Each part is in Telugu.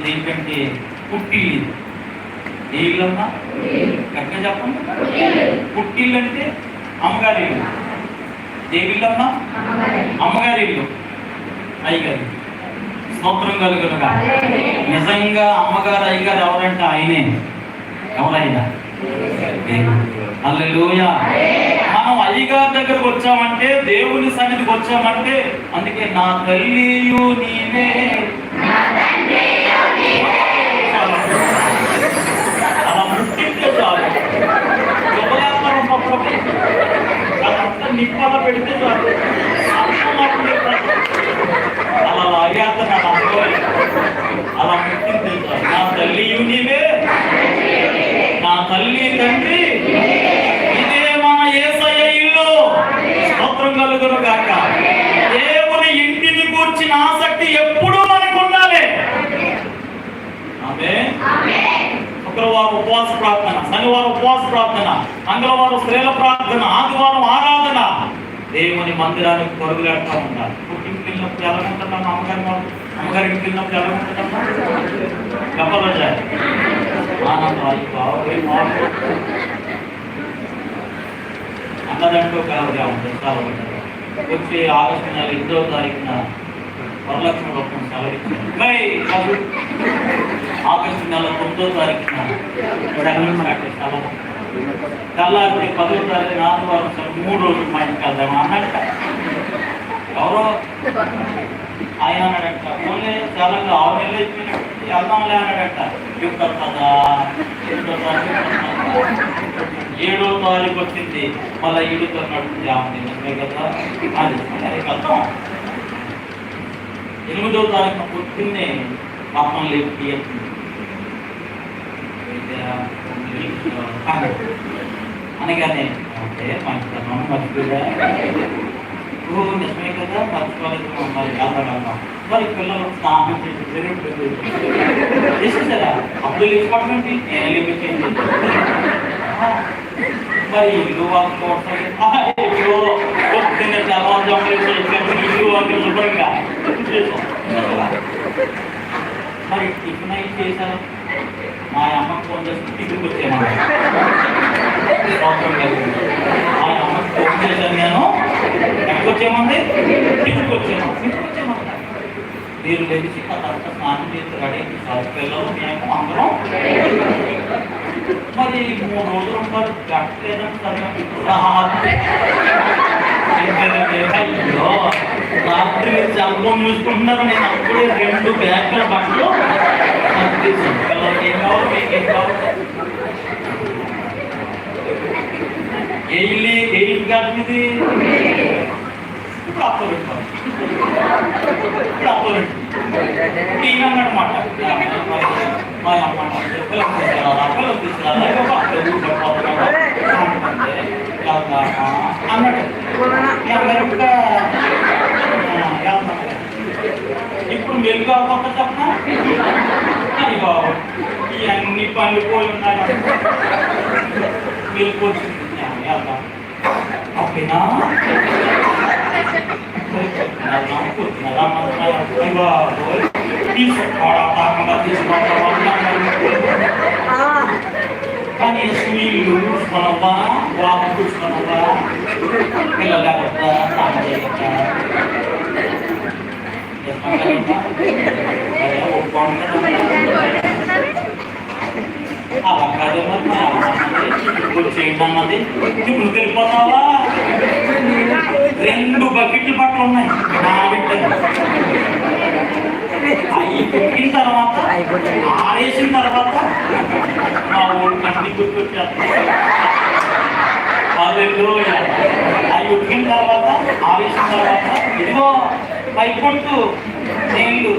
ఏంటంటే పుట్టిల్లు. ఏ ఇల్లు అమ్మా? ఎక్కడ చెప్పండి. పుట్టిల్లు అంటే అమ్మగారి ఇల్లు. ఏ ఇల్లు అమ్మా? అమ్మగారి ఇల్లు, అయ్యగారి. స్తోత్రం కలుగునుగా. నిజంగా అమ్మగారు అయ్యగారు ఎవరంటే ఆయనే. ఎవరైనా హల్లెలూయా. మనం అయ్యగారి దగ్గరకు వచ్చామంటే, దేవుని సన్నిధికి వచ్చామంటే, అందుకే నా తల్లియు నీవే, అలా ముట్టింటే చాలు. శుభయాత్రం పప్పులకి అదంతా నిప్పల పెడితే చాలు. అలా లాగాత నా అనుకోవాలి. అలా ముట్టింటే చాలు. నా తల్లియు నీవే, నా తల్లి తండ్రి ఇదే మన యేసయ్య ఇల్లు. స్తోత్రం కలుగును గాక. దేవుని ఇంటిని కూర్చిన ఆసక్తి ఎప్పుడూ మనకు ఉండాలి. శుక్రవారం ఉపవాస ప్రార్థన, శనివారం ఉపవాస ప్రార్థన, మంగళవారం స్త్రీల ప్రార్థన, ఆదివారం ఆరాధన. దేవుని మందిరానికి పరుగులేడుతూ ఉండాలి. పుట్టింటికి వెళ్ళినప్పుడు ఎలా ఉంటున్నాను, అమ్మగారికి వెళ్ళినప్పుడు ఎలా ఉంటున్నా చెప్పలేదు. అన్నదంటూ కావుగా ఉంటుంది. వచ్చి ఆగస్టు నెల 8వ తారీఖున వరలక్ష్మి రూపం సెలవు. ఆగస్టు నెల 9వ తారీఖున సెలవు. తెల్లారి 10వ తారీఖున ఆదివారం సెలవు. 3 రోజులు మా ఇంటికి వెళ్దాం అన్నట్ట. ఎవరో ఆయన అన్నాడట, ఓన్లీ చాలా 6 నెలలు అయిపోయినట్టు వెళ్దాంలే అన్నాడట. చెప్తారు కదా. 7వ తారీఖు వచ్చింది, మళ్ళీ 7తో నడుస్తుంది. నిజమే కదా, అది వెళ్తాం. 8వ తారీఖున పొద్దున్నే పాపం లేపి అనగానే అంటే మంచితనం మర్చిపోయా. నిజమే కదా, మర్చిపోలేదు. మరి వెళ్తాం. మరి పిల్లలు స్నానం చేసేసారా? అప్పుడు లేచిపోవడం నేను లేపించేది. మరి ఇల్లు పొద్దున్న తెల్లవారుజామున ఇల్లు వాళ్ళు శుభ్రంగా మరి టిఫిన్ అయి చేశాను. మా అమ్మకి ఫోన్ చేసి టిఫిన్కి వచ్చాను. మా అమ్మకి ఫోన్ చేశాను. నేను ఎక్కడికి వచ్చామండి? టిఫిన్కి వచ్చాను. మీరు లేచి తర్వాత స్నానం చేసి రెడీ పిల్లలు మేము అందరం. మరి 3 రోజులు ఉంటారు. అయ్యో, రాత్రి మీరు సెల్ఫోన్ చూసుకుంటున్నారు. నేను అప్పుడే 2 బ్యాగుల బట్టలు పిల్లలకి ఏం కావాలి, మీకేం కావాలి. ఏ ఇల్లు కాదు ఇది. ఇప్పుడు అప్పు పెట్టాలి. ఈయనమాట మా అమ్మ పిల్లలు తీసుకురాలా, పిల్లలు తీసుకురాలా అన్నట్టు. ఇప్పుడు మెరుగు అవ్వక చెప్పనా? అది బాబు ఇవన్నీ పనులు పోయి ఉన్నాయి. మెరుగు వచ్చింది వెళ్తాం. ఓకేనా? కానీ స్కూళ్ళు చూసుకోనవ్వా, వాపు చూసుకోనవ్వా, పిల్లలు లేకపోతా అలా కాదు. మరి చేయండి అన్నది. ఇప్పుడు వెళ్ళిపోతావా? 2 బకెట్లు బట్టలు ఉన్నాయి నా బిడ్డ. అవి పెట్టిన తర్వాత ఆరేసిన తర్వాత మా ఊరు కంటి గుర్తొచ్చేస్తారు. అవి ఉడికిన తర్వాత ఆవేసిన తర్వాత ఇదిగో పైకొట్టు నీళ్ళు.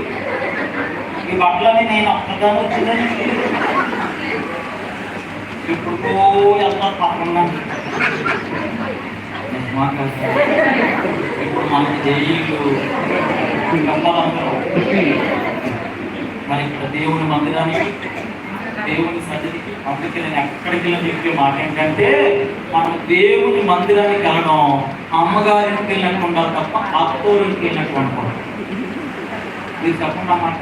ఈ బట్టలని నేను ఒక్కదాని వచ్చిందని ఇప్పుడు ఎంత పక్కన. ఇప్పుడు మనకి జైలు మరి ఇక్కడ దేవుని మందిరానికి, దేవుని సన్నిధికి. అందుకే నేను ఎక్కడికి వెళ్ళి చెప్పే మాట ఏంటంటే, మనం దేవుని మందిరానికి వెళ్ళడం అమ్మగారింటికి వెళ్ళినట్టు ఉండాలి తప్ప అత్తోరింటికి వెళ్ళినట్టు ఉంటాం. మీరు చెప్పండి అన్నమాట.